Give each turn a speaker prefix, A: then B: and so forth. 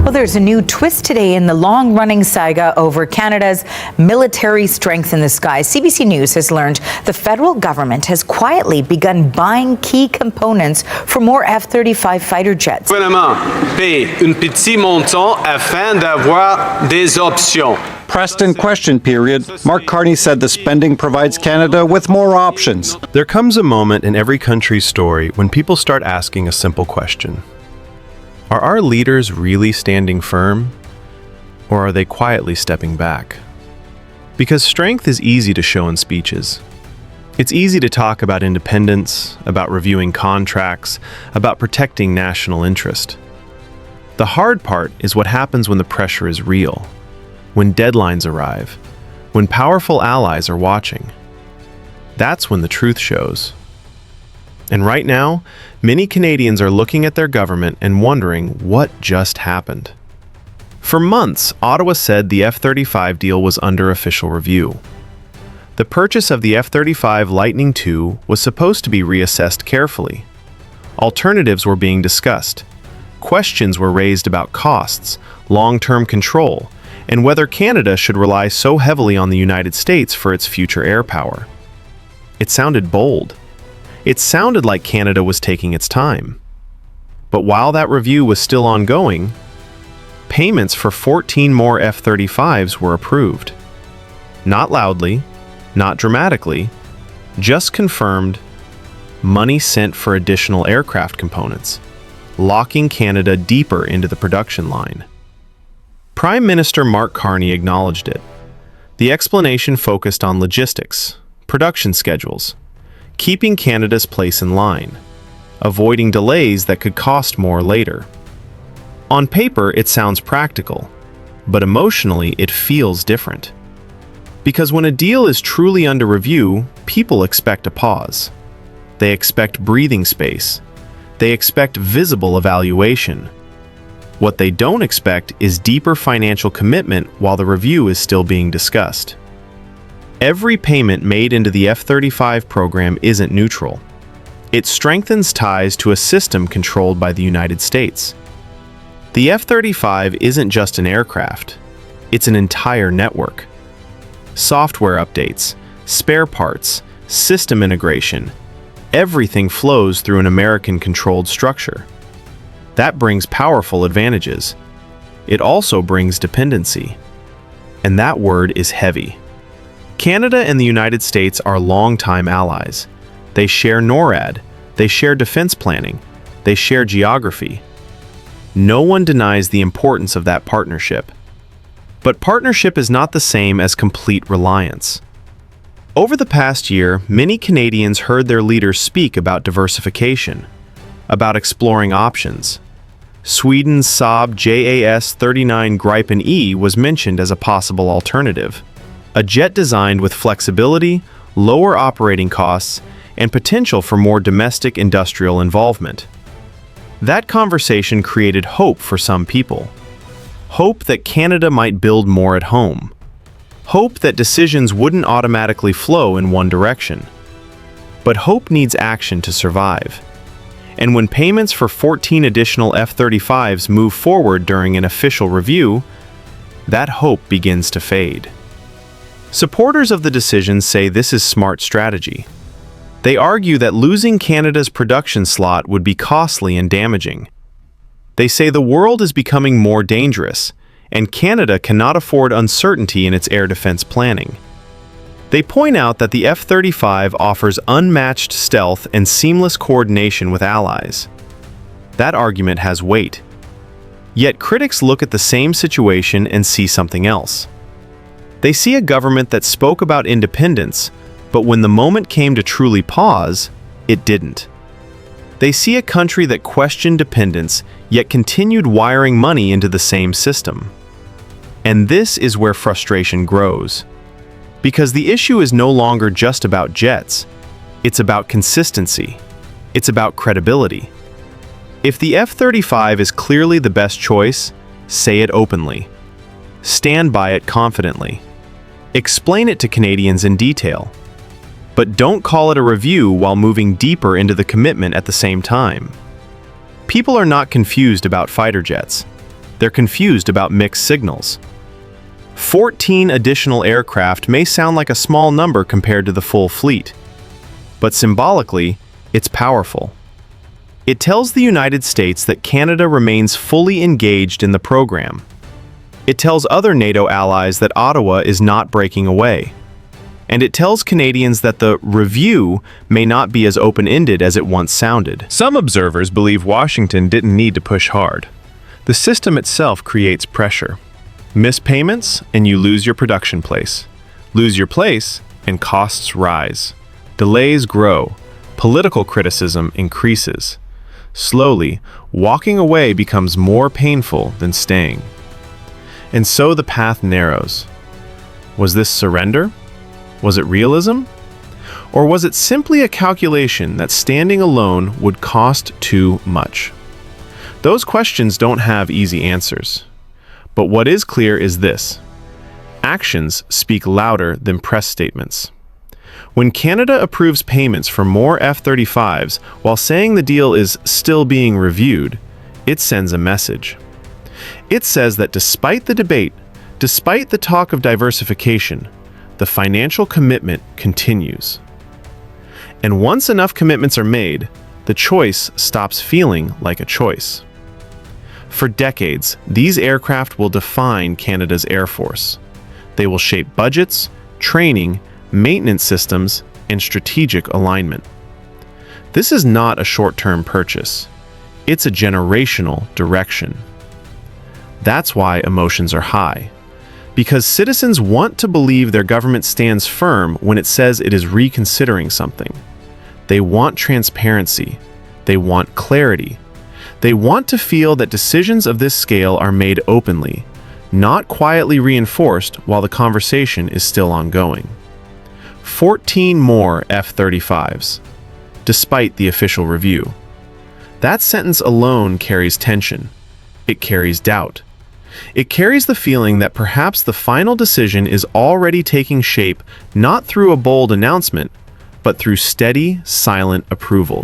A: Well, there's a new twist today in the long-running saga over Canada's military strength in the skies. CBC News has learned the federal government has quietly begun buying key components for more F-35 fighter jets.
B: Le gouvernement paie un petit montant afin d'avoir des options.
C: Pressed in question period, Mark Carney said the spending provides Canada with more options.
D: There comes a moment in every country's story when people start asking a simple question. Are our leaders really standing firm, or are they quietly stepping back? Because strength is easy to show in speeches. It's easy to talk about independence, about reviewing contracts, about protecting national interest. The hard part is what happens when the pressure is real, when deadlines arrive, when powerful allies are watching. That's when the truth shows. And right now, many Canadians are looking at their government and wondering what just happened. For months, Ottawa said the F-35 deal was under official review. The purchase of the F-35 Lightning II was supposed to be reassessed carefully. Alternatives were being discussed. Questions were raised about costs, long-term control, and whether Canada should rely so heavily on the United States for its future air power. It sounded bold. It sounded like Canada was taking its time. But while that review was still ongoing, payments for 14 more F-35s were approved. Not loudly, not dramatically, just confirmed money sent for additional aircraft components, locking Canada deeper into the production line. Prime Minister Mark Carney acknowledged it. The explanation focused on logistics, production schedules, keeping Canada's place in line, avoiding delays that could cost more later. On paper, it sounds practical, but emotionally, it feels different. Because when a deal is truly under review, people expect a pause. They expect breathing space. They expect visible evaluation. What they don't expect is deeper financial commitment while the review is still being discussed. Every payment made into the F-35 program isn't neutral. It strengthens ties to a system controlled by the United States. The F-35 isn't just an aircraft. It's an entire network. Software updates, spare parts, system integration, everything flows through an American-controlled structure. That brings powerful advantages. It also brings dependency. And that word is heavy. Canada and the United States are longtime allies. They share NORAD, they share defense planning, they share geography. No one denies the importance of that partnership. But partnership is not the same as complete reliance. Over the past year, many Canadians heard their leaders speak about diversification, about exploring options. Sweden's Saab JAS-39 Gripen E was mentioned as a possible alternative. A jet designed with flexibility, lower operating costs, and potential for more domestic industrial involvement. That conversation created hope for some people. Hope that Canada might build more at home. Hope that decisions wouldn't automatically flow in one direction. But hope needs action to survive. And when payments for 14 additional F-35s move forward during an official review, that hope begins to fade. Supporters of the decision say this is smart strategy. They argue that losing Canada's production slot would be costly and damaging. They say the world is becoming more dangerous, and Canada cannot afford uncertainty in its air defense planning. They point out that the F-35 offers unmatched stealth and seamless coordination with allies. That argument has weight. Yet critics look at the same situation and see something else. They see a government that spoke about independence, but when the moment came to truly pause, it didn't. They see a country that questioned dependence, yet continued wiring money into the same system. And this is where frustration grows. Because the issue is no longer just about jets. It's about consistency. It's about credibility. If the F-35 is clearly the best choice, say it openly. Stand by it confidently. Explain it to Canadians in detail. But don't call it a review while moving deeper into the commitment at the same time. People are not confused about fighter jets. They're confused about mixed signals. 14 additional aircraft may sound like a small number compared to the full fleet, but symbolically, it's powerful. It tells the United States that Canada remains fully engaged in the program. It tells other NATO allies that Ottawa is not breaking away. And it tells Canadians that the review may not be as open-ended as it once sounded. Some observers believe Washington didn't need to push hard. The system itself creates pressure. Miss payments, and you lose your production place. Lose your place, and costs rise. Delays grow. Political criticism increases. Slowly, walking away becomes more painful than staying. And so the path narrows. Was this surrender? Was it realism? Or was it simply a calculation that standing alone would cost too much? Those questions don't have easy answers. But what is clear is this: actions speak louder than press statements. When Canada approves payments for more F-35s while saying the deal is still being reviewed, it sends a message. It says that despite the debate, despite the talk of diversification, the financial commitment continues. And once enough commitments are made, the choice stops feeling like a choice. For decades, these aircraft will define Canada's Air Force. They will shape budgets, training, maintenance systems, and strategic alignment. This is not a short-term purchase. It's a generational direction. That's why emotions are high. Because citizens want to believe their government stands firm when it says it is reconsidering something. They want transparency. They want clarity. They want to feel that decisions of this scale are made openly, not quietly reinforced while the conversation is still ongoing. 14 more F-35s, despite the official review. That sentence alone carries tension. It carries doubt. It carries the feeling that perhaps the final decision is already taking shape not through a bold announcement, but through steady, silent approvals.